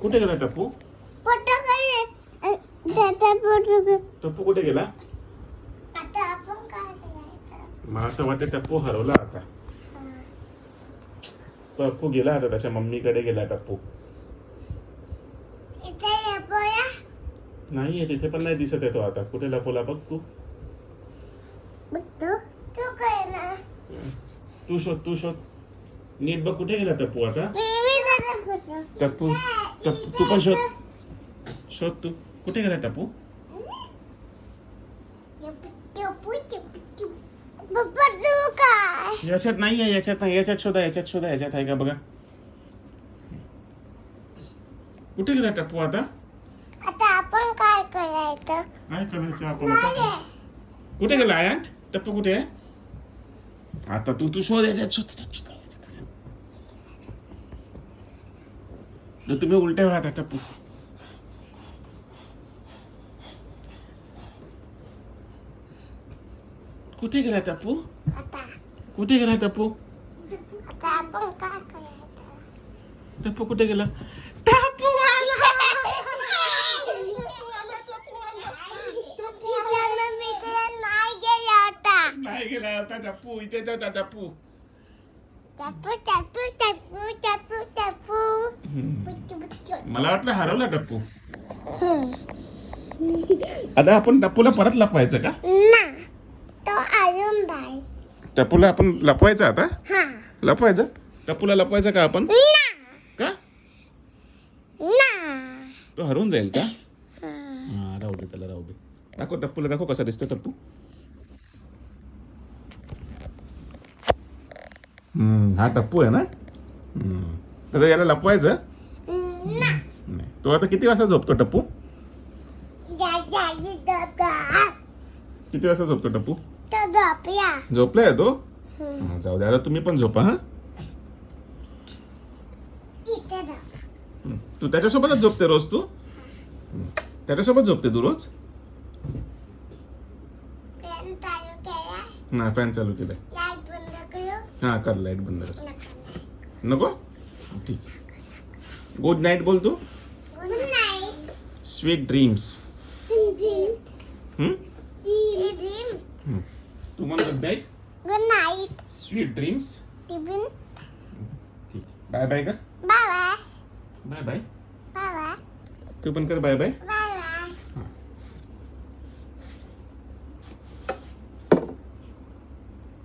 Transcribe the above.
कुठे गेला टप्पू? टप्पू कुठे गेला? मला असं वाटतं टप्पू हरवला आता. टप्पू गेला आता त्याच्या मम्मीकडे गेला टप्पू. नाहीये तिथे पण नाही दिसत आहे तो आता. कुठे लपवला बघ तू. तू शोध नीट बघ कुठे गेला टप्पू आता. टप्पू तू पण शोध तू कुठे गेला टप्पू. याच्यात नाही आहे याच्यात शोधा याच्यात आहे का बघा. कुठे गेला टप्पू आता आपण काय करायचं आपण आता. कुठे गेला आयांत टप्पू कुठे आहे आता. तू शोध याच्यात तुम्ही उलटे व्हा आता टप्पू. कुठे गेला टप्पू. कुठे गेला टप्पू. आपण काय करायचं. टप्पू कुठे गेला. टप्पू आला. नाही गेला आता टप्पू. इथे होता टप्पू. मला वाटलं हरवला टप्पू. आता आपण टप्पूला परत लपवायचं का. टप्पूला आपण लपवायचं आता. लपवायचं टप्पूला लपवायचं का आपण. का तो हरवून जाईल का. राहू दे त्याला राहू दे. दाखव टप्पूला दाखव कसा दिसतो टप्पू. हा टप्पू आहे ना. तर याला लपवायचं नाही. तो आता किती वाजता झोपतो टप्पू. किती वाजता झोपतो टप्पू. झोपलाय तो. जाऊ द्या आता तुम्ही पण झोपा. हा तू त्याच्यासोबतच झोपते रोज. तू त्याच्यासोबत झोपते तू रोज. नाही फॅन चालू केलाय. हा कर लाईट बंद कर. नको ठीक. गुड नाईट बोल तू. Sweet dreams. तू म्हण गुड नाईट. Sweet dreams. ठीक बाय बाय कर. Bye bye. तू पण कर बाय बाय.